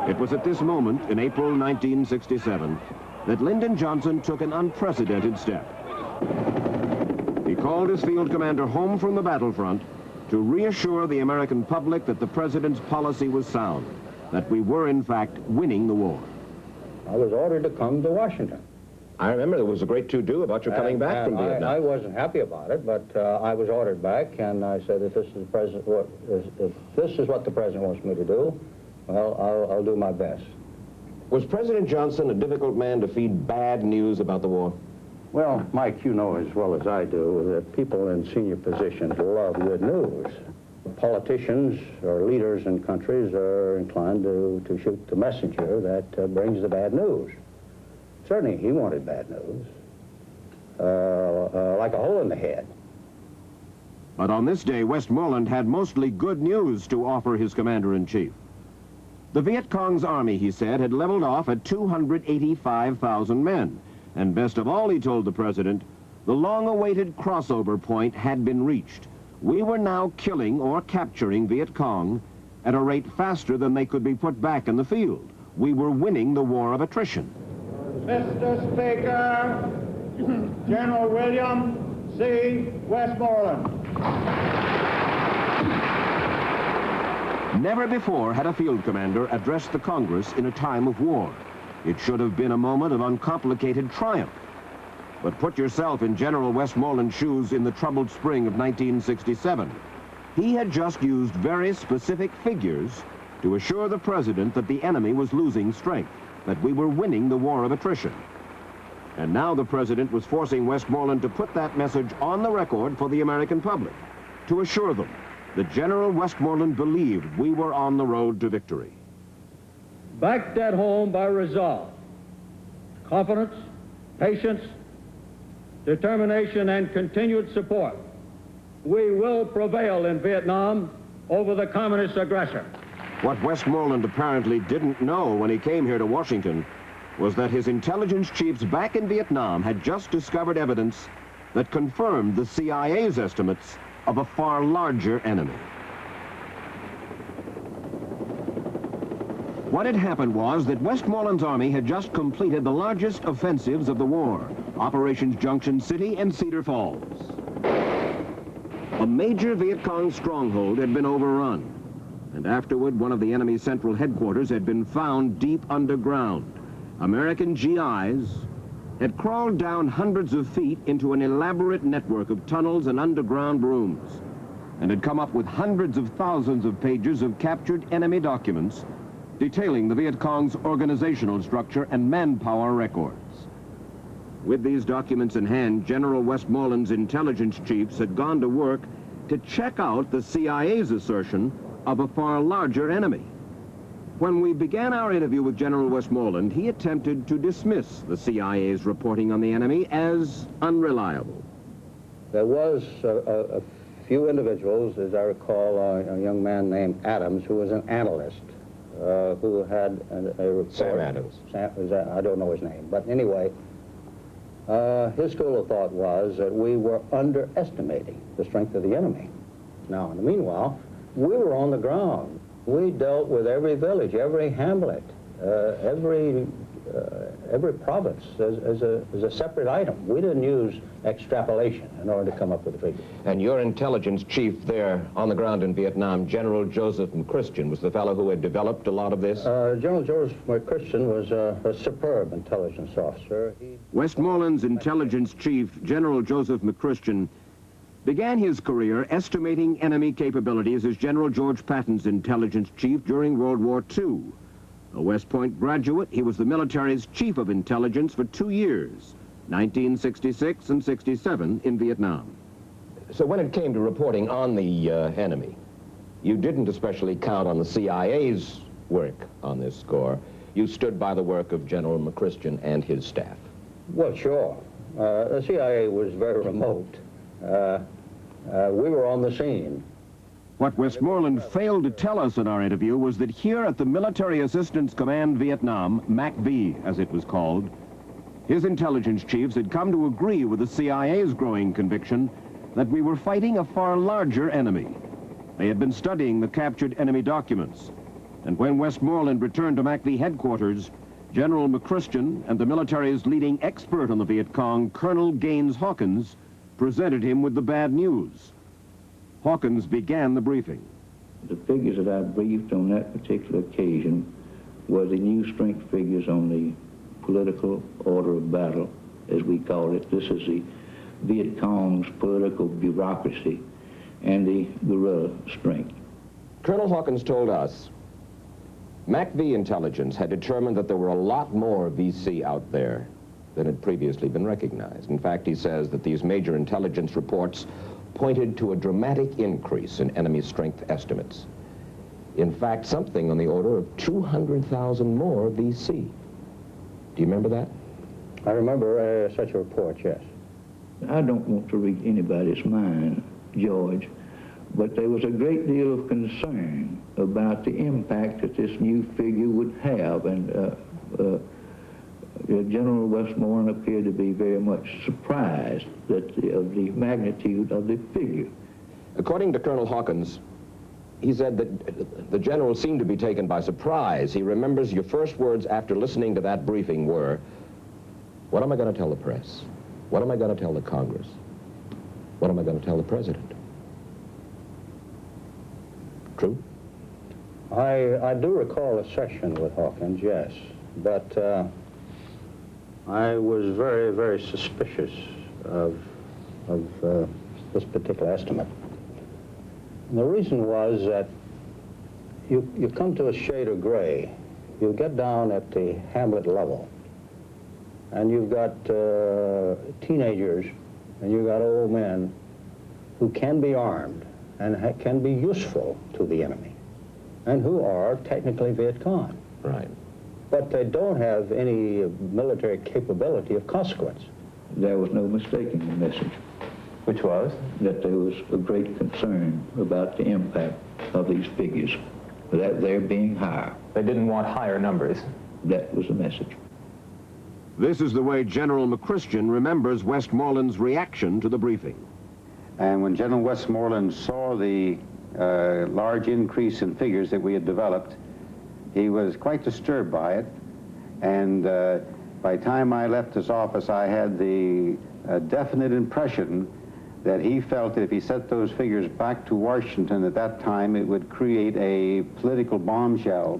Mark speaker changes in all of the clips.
Speaker 1: It was at this moment, in April 1967, that Lyndon Johnson took an unprecedented step. He called his field commander home from the battlefront to reassure the American public that the president's policy was sound, that we were, in fact, winning the war.
Speaker 2: I was ordered to come to Washington.
Speaker 1: I remember there was a great to-do about your coming back from Vietnam.
Speaker 2: I wasn't happy about it, but I was ordered back, and I said, if this is what the president wants me to do, well, I'll do my best.
Speaker 1: Was President Johnson a difficult man to feed bad news about the war?
Speaker 2: Well, Mike, you know as well as I do that people in senior positions love good news. Politicians or leaders in countries are inclined to shoot the messenger that brings the bad news. Certainly he wanted bad news, like a hole in the head.
Speaker 1: But on this day, Westmoreland had mostly good news to offer his commander-in-chief. The Viet Cong's army, he said, had leveled off at 285,000 men. And best of all, he told the president, the long-awaited crossover point had been reached. We were now killing or capturing Viet Cong at a rate faster than they could be put back in the field. We were winning the war of attrition.
Speaker 3: Mr. Speaker, General William C. Westmoreland.
Speaker 1: Never before had a field commander addressed the Congress in a time of war. It should have been a moment of uncomplicated triumph. But put yourself in General Westmoreland's shoes in the troubled spring of 1967. He had just used very specific figures to assure the president that the enemy was losing strength, that we were winning the war of attrition. And now the president was forcing Westmoreland to put that message on the record for the American public, to assure them that General Westmoreland believed we were on the road to victory.
Speaker 4: Backed at home by resolve, confidence, patience, determination, and continued support, we will prevail in Vietnam over the communist aggressor.
Speaker 1: What Westmoreland apparently didn't know when he came here to Washington was that his intelligence chiefs back in Vietnam had just discovered evidence that confirmed the CIA's estimates of a far larger enemy. What had happened was that Westmoreland's army had just completed the largest offensives of the war, Operations Junction City and Cedar Falls. A major Viet Cong stronghold had been overrun, and afterward one of the enemy's central headquarters had been found deep underground. American GIs had crawled down hundreds of feet into an elaborate network of tunnels and underground rooms, and had come up with hundreds of thousands of pages of captured enemy documents detailing the Viet Cong's organizational structure and manpower records. With these documents in hand, General Westmoreland's intelligence chiefs had gone to work to check out the CIA's assertion of a far larger enemy. When we began our interview with General Westmoreland, he attempted to dismiss the CIA's reporting on the enemy as unreliable.
Speaker 2: There was a few individuals, as I recall, a young man named Adams, who was an analyst, who had a report.
Speaker 1: Sam Adams.
Speaker 2: I don't know his name, but anyway, his school of thought was that we were underestimating the strength of the enemy. Now, in the meanwhile, we were on the ground. We dealt with every village, every hamlet, every province as a separate item. We didn't use extrapolation in order to come up with a figure.
Speaker 1: And your intelligence chief there on the ground in Vietnam, General Joseph McChristian, was the fellow who had developed a lot of this?
Speaker 2: General Joseph McChristian was a superb intelligence officer.
Speaker 1: Westmoreland's intelligence chief, General Joseph McChristian, began his career estimating enemy capabilities as General George Patton's intelligence chief during World War II. A West Point graduate, he was the military's chief of intelligence for 2 years, 1966 and 67 in Vietnam. So when it came to reporting on the enemy, you didn't especially count on the CIA's work on this score. You stood by the work of General McChristian and his staff.
Speaker 2: Well, sure. The CIA was very remote. We were on the scene.
Speaker 1: What Westmoreland failed to tell us in our interview was that here at the Military Assistance Command Vietnam, MACV as it was called, his intelligence chiefs had come to agree with the CIA's growing conviction that we were fighting a far larger enemy. They had been studying the captured enemy documents, And when Westmoreland returned to MACV headquarters, General McChristian and the military's leading expert on the Viet Cong, Colonel Gaines Hawkins, presented him with the bad news. Hawkins began the briefing.
Speaker 5: The figures that I briefed on that particular occasion were the new strength figures on the political order of battle, as we call it. This is the Viet Cong's political bureaucracy and the guerrilla strength.
Speaker 6: Colonel Hawkins told us MACV intelligence had determined that there were a lot more VC out there than had previously been recognized. In fact, he says that these major intelligence reports pointed to a dramatic increase in enemy strength estimates. In fact, something on the order of 200,000 more VC. Do you remember that?
Speaker 2: I remember such a report, yes.
Speaker 5: I don't want to read anybody's mind, George, but there was a great deal of concern about the impact that this new figure would have, and General Westmoreland appeared to be very much surprised of the magnitude of the figure.
Speaker 6: According to Colonel Hawkins, he said that the general seemed to be taken by surprise. He remembers your first words after listening to that briefing were, "What am I going to tell the press? What am I going to tell the Congress? What am I going to tell the President?" True?
Speaker 2: I do recall a session with Hawkins, yes, but I was very, very suspicious of this particular estimate. And the reason was that you come to a shade of gray. You get down at the hamlet level, and you've got teenagers, and you've got old men who can be armed and can be useful to the enemy, and who are technically Viet Cong.
Speaker 6: Right.
Speaker 2: But they don't have any military capability of consequence.
Speaker 5: There was no mistaking the message.
Speaker 7: Which was?
Speaker 5: That there was a great concern about the impact of these figures, that they're being higher.
Speaker 7: They didn't want higher numbers.
Speaker 5: That was the message.
Speaker 1: This is the way General McChristian remembers Westmoreland's reaction to the briefing.
Speaker 8: And when General Westmoreland saw the large increase in figures that we had developed, he was quite disturbed by it. And by the time I left his office, I had the definite impression that he felt that if he sent those figures back to Washington at that time, it would create a political bombshell.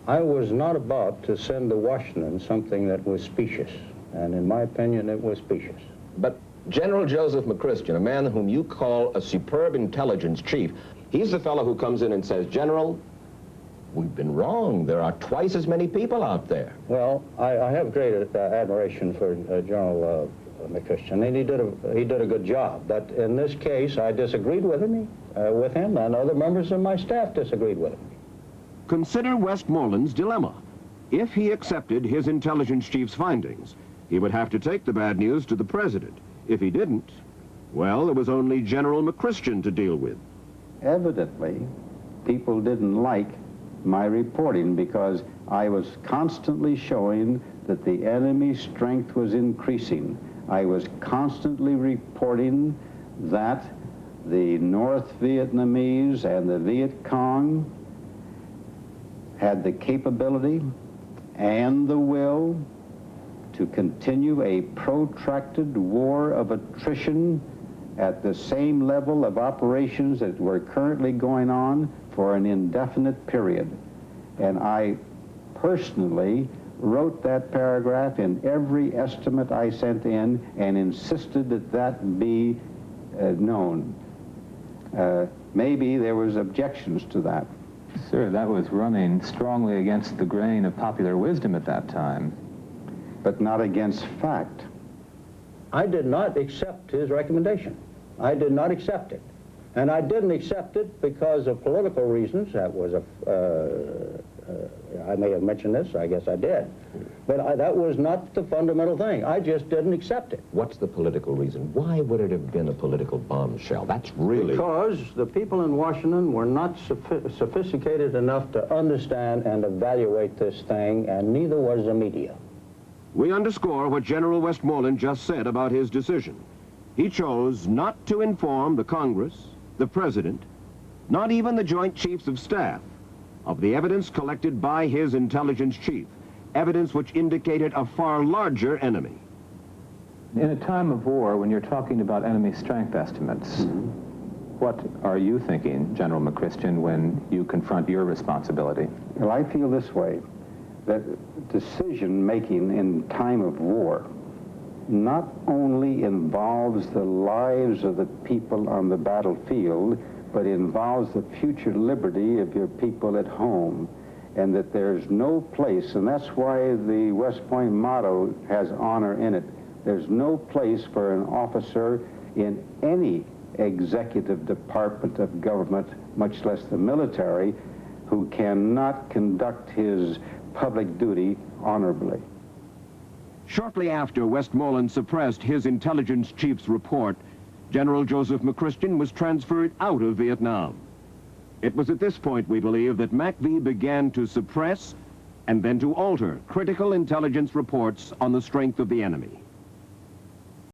Speaker 2: I was not about to send to Washington something that was specious, and in my opinion, it was specious.
Speaker 6: But General Joseph McChristian, a man whom you call a superb intelligence chief, he's the fellow who comes in and says, "General, we've been wrong. There are twice as many people out there."
Speaker 2: Well, I have great admiration for General McChristian, and he did a good job. But in this case, I disagreed with him, and other members of my staff disagreed with him.
Speaker 1: Consider Westmoreland's dilemma. If he accepted his intelligence chief's findings, he would have to take the bad news to the President. If he didn't, well, there was only General McChristian to deal with.
Speaker 8: Evidently, people didn't like my reporting because I was constantly showing that the enemy strength was increasing. I was constantly reporting that the North Vietnamese and the Viet Cong had the capability and the will to continue a protracted war of attrition at the same level of operations that were currently going on for an indefinite period. And I personally wrote that paragraph in every estimate I sent in and insisted that that be known. Maybe there was objections to that.
Speaker 7: Sir, that was running strongly against the grain of popular wisdom at that time.
Speaker 8: But not against fact.
Speaker 2: I did not accept his recommendation. I did not accept it. And I didn't accept it because of political reasons. That was I may have mentioned this, I guess I did. But that was not the fundamental thing. I just didn't accept it.
Speaker 6: What's the political reason? Why would it have been a political bombshell? That's really...
Speaker 2: Because the people in Washington were not sophisticated enough to understand and evaluate this thing, and neither was the media.
Speaker 1: We underscore what General Westmoreland just said about his decision. He chose not to inform the Congress, the President, not even the Joint Chiefs of Staff, of the evidence collected by his intelligence chief, evidence which indicated a far larger enemy.
Speaker 7: In a time of war, when you're talking about enemy strength estimates, what are you thinking, General McChristian, when you confront your responsibility?
Speaker 8: Well, I feel this way, that decision-making in time of war not only involves the lives of the people on the battlefield, but involves the future liberty of your people at home, and that there's no place, and that's why the West Point motto has honor in it. There's no place for an officer in any executive department of government, much less the military, who cannot conduct his public duty honorably.
Speaker 1: Shortly after Westmoreland suppressed his intelligence chief's report, General Joseph McChristian was transferred out of Vietnam. It was at this point, we believe, that MACV began to suppress and then to alter critical intelligence reports on the strength of the enemy.